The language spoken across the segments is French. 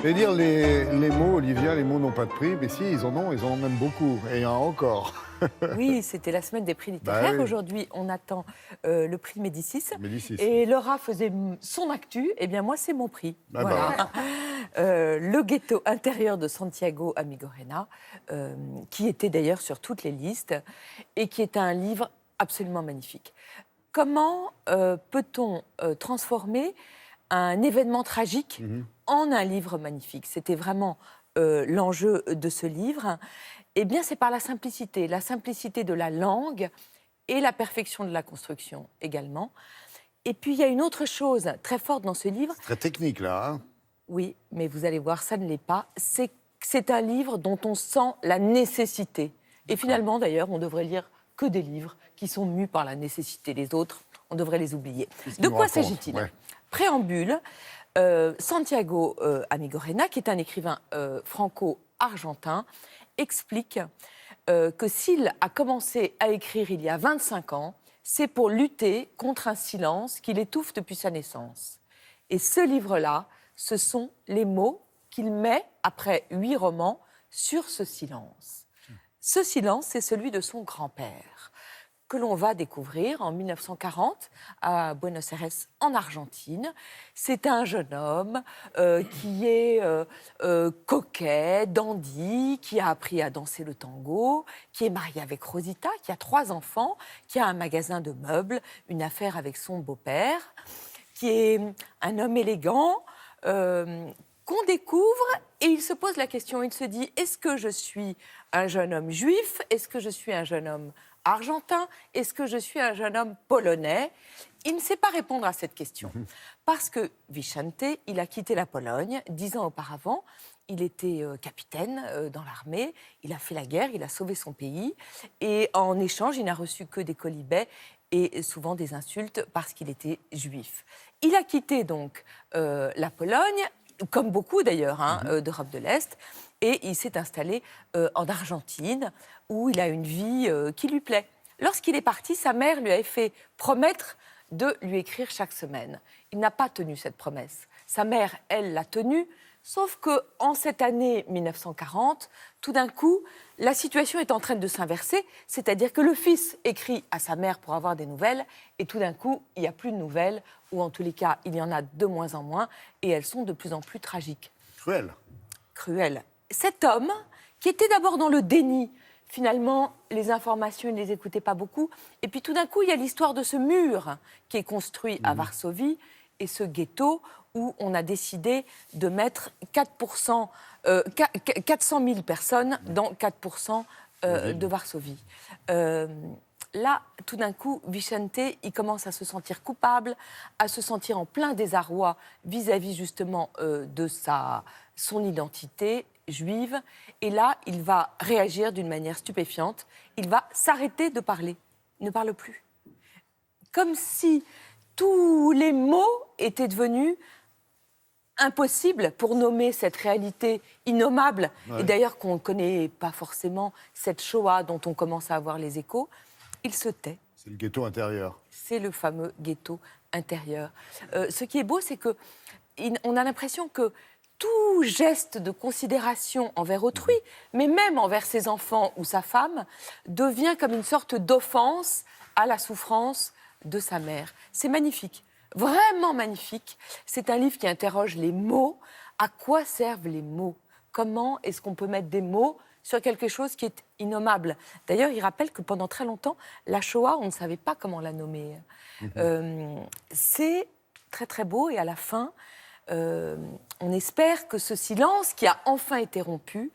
Je vais dire les mots, Olivia, les mots n'ont pas de prix, mais si, ils en ont même beaucoup, et il y en a encore. Oui, c'était la semaine des prix littéraires. Bah oui. Aujourd'hui, on attend le prix Médicis. Médicis. Et Laura faisait son actu. Eh bien, moi, c'est mon prix. Ah voilà. Le ghetto intérieur de Santiago Amigorena, qui était d'ailleurs sur toutes les listes, et qui est un livre absolument magnifique. Comment peut-on transformer un événement tragique en un livre magnifique? C'était vraiment l'enjeu de ce livre. Eh bien, c'est par la simplicité de la langue et la perfection de la construction également. Et puis, il y a une autre chose très forte dans ce livre. Très technique, là. Hein. Oui, mais vous allez voir, ça ne l'est pas. C'est un livre dont on sent la nécessité. Et finalement, d'ailleurs, on devrait lire que des livres qui sont mus par la nécessité. Les autres, on devrait les oublier. De quoi s'agit-il? Préambule, Santiago Amigorena, qui est un écrivain franco-argentin, explique que s'il a commencé à écrire il y a 25 ans, c'est pour lutter contre un silence qui l'étouffe depuis sa naissance. Et ce livre-là, ce sont les mots qu'il met, après 8 romans, sur ce silence. Ce silence, c'est celui de son grand-père, que l'on va découvrir en 1940 à Buenos Aires, en Argentine. C'est un jeune homme qui est coquet, dandy, qui a appris à danser le tango, qui est marié avec Rosita, qui a 3 enfants, qui a un magasin de meubles, une affaire avec son beau-père, qui est un homme élégant, qu'on découvre, et il se pose la question, il se dit, est-ce que je suis un jeune homme juif? Est-ce que je suis un jeune homme argentin? Est-ce que je suis un jeune homme polonais? Il ne sait pas répondre à cette question. Parce que Vicente, il a quitté la Pologne 10 ans auparavant. Il était capitaine dans l'armée. Il a fait la guerre, il a sauvé son pays. Et en échange, il n'a reçu que des quolibets et souvent des insultes parce qu'il était juif. Il a quitté donc la Pologne, comme beaucoup d'ailleurs d'Europe de l'Est, et il s'est installé en Argentine, où il a une vie qui lui plaît. Lorsqu'il est parti, sa mère lui avait fait promettre de lui écrire chaque semaine. Il n'a pas tenu cette promesse. Sa mère, elle, l'a tenue, sauf qu'en cette année 1940, tout d'un coup, la situation est en train de s'inverser, c'est-à-dire que le fils écrit à sa mère pour avoir des nouvelles, et tout d'un coup, il n'y a plus de nouvelles, ou en tous les cas, il y en a de moins en moins, et elles sont de plus en plus tragiques. Cruel. Cet homme, qui était d'abord dans le déni, finalement, les informations, il ne les écoutait pas beaucoup. Et puis tout d'un coup, il y a l'histoire de ce mur qui est construit à Varsovie et ce ghetto où on a décidé de mettre 400 000 personnes dans 4% de Varsovie. Là, tout d'un coup, Vicente, il commence à se sentir coupable, à se sentir en plein désarroi vis-à-vis justement de son identité juive. Et là, il va réagir d'une manière stupéfiante. Il va s'arrêter de parler. Il ne parle plus. Comme si tous les mots étaient devenus impossibles pour nommer cette réalité innommable. Ouais. Et d'ailleurs, qu'on ne connaît pas forcément cette Shoah dont on commence à avoir les échos. Il se tait. C'est le ghetto intérieur. C'est le fameux ghetto intérieur. Ce qui est beau, c'est qu'on a l'impression que tout geste de considération envers autrui, mais même envers ses enfants ou sa femme, devient comme une sorte d'offense à la souffrance de sa mère. C'est magnifique, vraiment magnifique. C'est un livre qui interroge les mots. À quoi servent les mots? Comment est-ce qu'on peut mettre des mots sur quelque chose qui est innommable? D'ailleurs, il rappelle que pendant très longtemps, la Shoah, on ne savait pas comment la nommer. C'est très très beau, et à la fin, on espère que ce silence qui a enfin été rompu,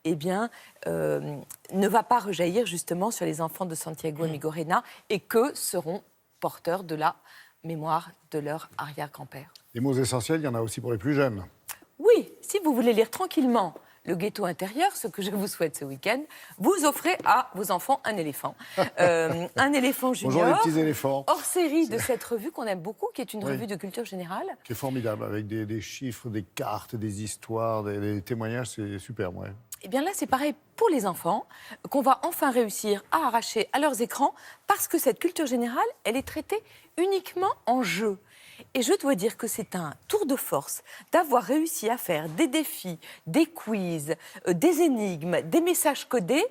eh bien, ne va pas rejaillir justement sur les enfants de Santiago Amigorena, et que seront porteurs de la mémoire de leur arrière-grand-père. Les mots essentiels, il y en a aussi pour les plus jeunes. Oui, si vous voulez lire tranquillement le ghetto intérieur, ce que je vous souhaite ce week-end, vous offrez à vos enfants un éléphant. Un éléphant junior. Bonjour les petits éléphants. Hors série de cette revue qu'on aime beaucoup, qui est une revue de culture générale. Qui est formidable, avec des chiffres, des cartes, des histoires, des témoignages, c'est superbe. Ouais. Eh bien là, c'est pareil pour les enfants, qu'on va enfin réussir à arracher à leurs écrans, parce que cette culture générale, elle est traitée uniquement en jeu. Et je dois dire que c'est un tour de force d'avoir réussi à faire des défis, des quiz, des énigmes, des messages codés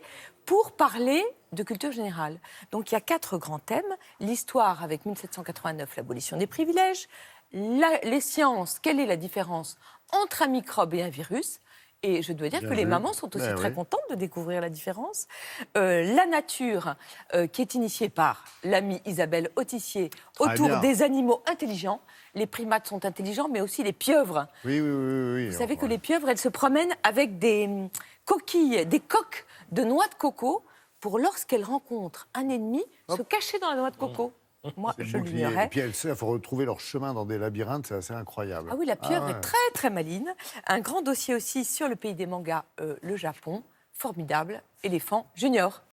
pour parler de culture générale. Donc il y a 4 grands thèmes. L'histoire avec 1789, l'abolition des privilèges. Les sciences, quelle est la différence entre un microbe et un virus ? Et je dois dire Bien que les vu. mamans sont aussi Ben très oui. contentes de découvrir la différence. La nature, qui est initiée par l'amie Isabelle Autissier, Très autour bien. des animaux intelligents. Les primates sont intelligents, mais aussi les pieuvres. Oui, oui, oui. oui. Vous savez que Enfin, les pieuvres, elles se promènent avec des coquilles, des coques de noix de coco pour, lorsqu'elles rencontrent un ennemi, se cacher dans la noix de coco. Moi, c'est je le bouclier. l'ignorais. Et puis elles savent retrouver leur chemin dans des labyrinthes, c'est assez incroyable. Ah oui, la pieuvre ouais. est très, très maline. Un grand dossier aussi sur le pays des mangas, le Japon. Formidable. Éléphant Junior.